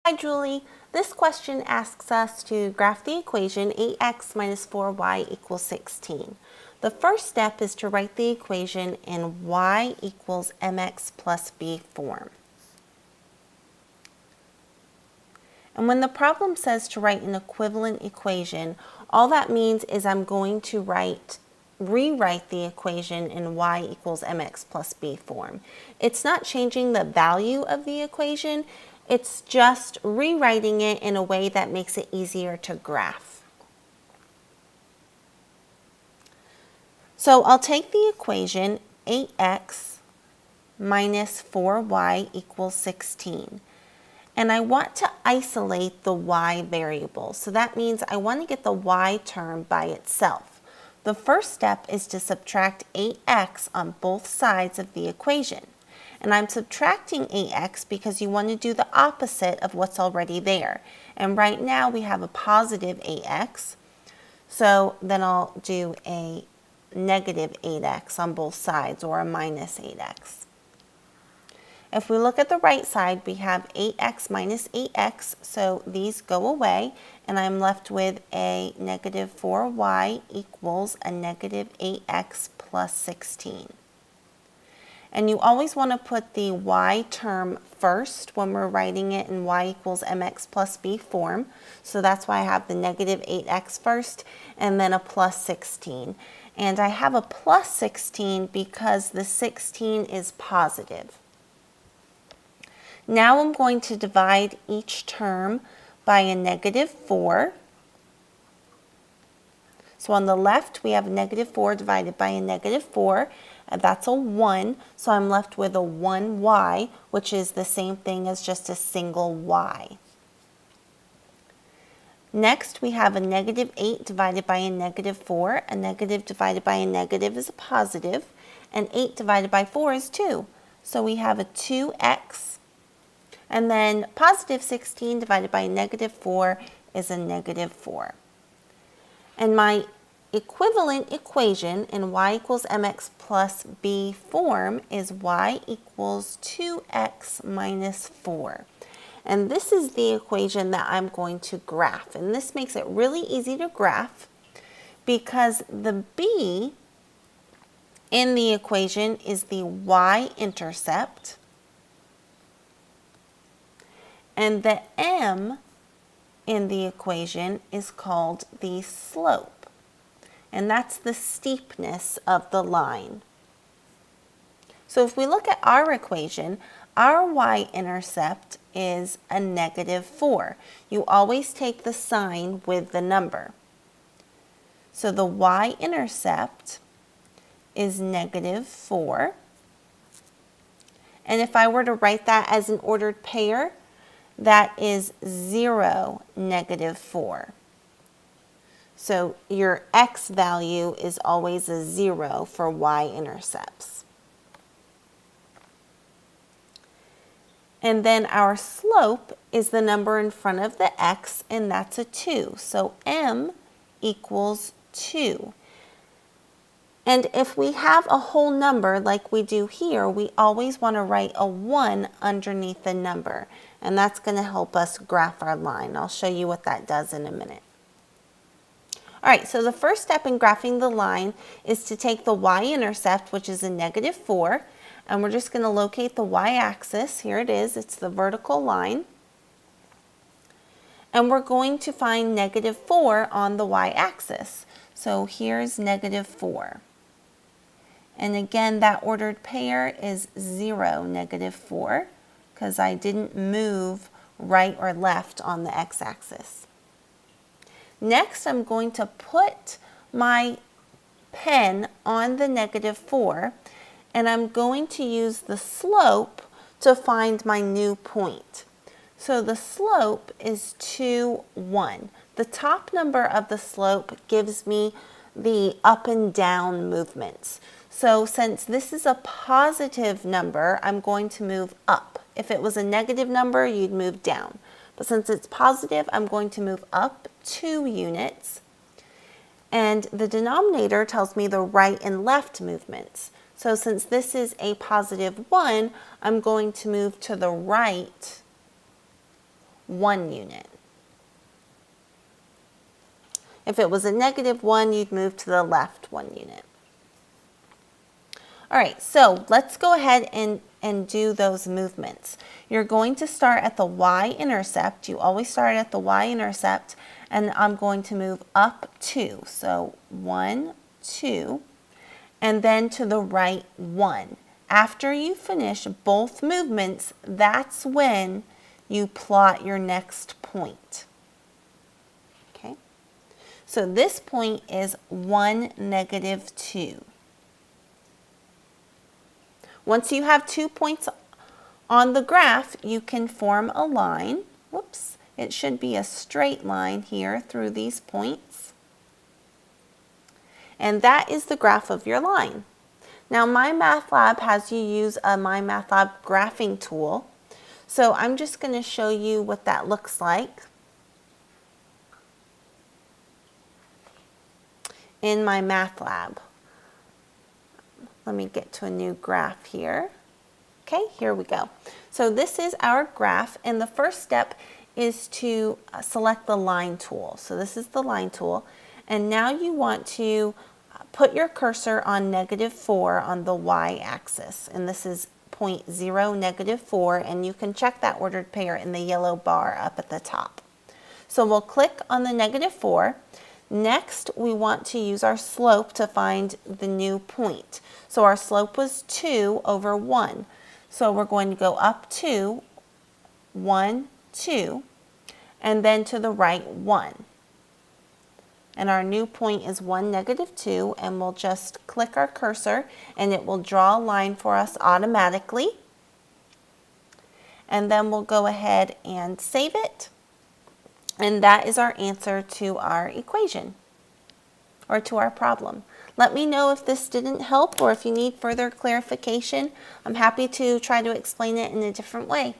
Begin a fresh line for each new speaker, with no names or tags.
Hi Julie, this question asks us to graph the equation 8x minus 4y equals 16. The first step is to write the equation in y equals mx plus b form. And when the problem says to write an equivalent equation, all that means is I'm going to rewrite the equation in y equals mx plus b form. It's not changing the value of the equation, it's just rewriting it in a way that makes it easier to graph. So I'll take the equation 8x minus 4y equals 16. And I want to isolate the y variable. So that means I want to get the y term by itself. The first step is to subtract 8x on both sides of the equation. And I'm subtracting 8x because you want to do the opposite of what's already there. And right now we have a positive 8x. So then I'll do a negative 8x on both sides, or a minus 8x. If we look at the right side, we have 8x minus 8x, so these go away, and I'm left with a negative 4y equals a negative 8x plus 16. And you always want to put the y term first when we're writing it in y equals mx plus b form. So that's why I have the negative 8x first and then a plus 16. And I have a plus 16 because the 16 is positive. Now I'm going to divide each term by a negative 4. So on the left we have a negative 4 divided by a negative 4. And that's a 1, so I'm left with a 1y, which is the same thing as just a single y. Next, we have a negative 8 divided by a negative 4. A negative divided by a negative is a positive, and 8 divided by 4 is 2. So we have a 2x, and then positive 16 divided by a negative 4 is a negative 4. And my equivalent equation in y equals mx plus b form is y equals 2x minus 4. And this is the equation that I'm going to graph. And this makes it really easy to graph because the b in the equation is the y-intercept, and the m in the equation is called the slope. And that's the steepness of the line. So if we look at our equation, our y-intercept is a negative 4. You always take the sign with the number. So the y-intercept is negative 4. And if I were to write that as an ordered pair, that is 0, negative 4. So your x value is always a 0 for y-intercepts. And then our slope is the number in front of the x, and that's a 2. So m equals 2. And if we have a whole number like we do here, we always want to write a 1 underneath the number. And that's going to help us graph our line. I'll show you what that does in a minute. All right, so the first step in graphing the line is to take the y-intercept, which is a negative 4, and we're just going to locate the y-axis. Here it is. It's the vertical line. And we're going to find negative 4 on the y-axis. So here's negative 4. And again, that ordered pair is 0, negative 4, because I didn't move right or left on the x-axis. Next, I'm going to put my pen on the negative 4, and I'm going to use the slope to find my new point. So the slope is 2, 1. The top number of the slope gives me the up and down movements. So since this is a positive number, I'm going to move up. If it was a negative number, you'd move down. But since it's positive, I'm going to move up 2 units. And the denominator tells me the right and left movements. So since this is a positive 1, I'm going to move to the right 1 unit. If it was a -1, you'd move to the left 1 unit. All right, so let's go ahead and do those movements. You're going to start at the y-intercept. You always start at the y-intercept, and I'm going to move up 2. So 1, 2, and then to the right 1. After you finish both movements, that's when you plot your next point. Okay? So this point is 1, -2. Once you have 2 points on the graph, you can form a line. Whoops, it should be a straight line here through these points. And that is the graph of your line. Now, MyMathLab has you use a MyMathLab graphing tool. So I'm just going to show you what that looks like in MyMathLab. Let me get to a new graph here. Okay, here we go. So this is our graph, and the first step is to select the line tool. So this is the line tool, and now you want to put your cursor on -4 on the y-axis, and this is point 0, -4, and you can check that ordered pair in the yellow bar up at the top. So we'll click on the -4. Next, we want to use our slope to find the new point. So our slope was 2 over 1. So we're going to go up 2, 1, 2, and then to the right 1. And our new point is 1, -2, and we'll just click our cursor and it will draw a line for us automatically. And then we'll go ahead and save it. And that is our answer to our equation, or to our problem. Let me know if this didn't help or if you need further clarification. I'm happy to try to explain it in a different way.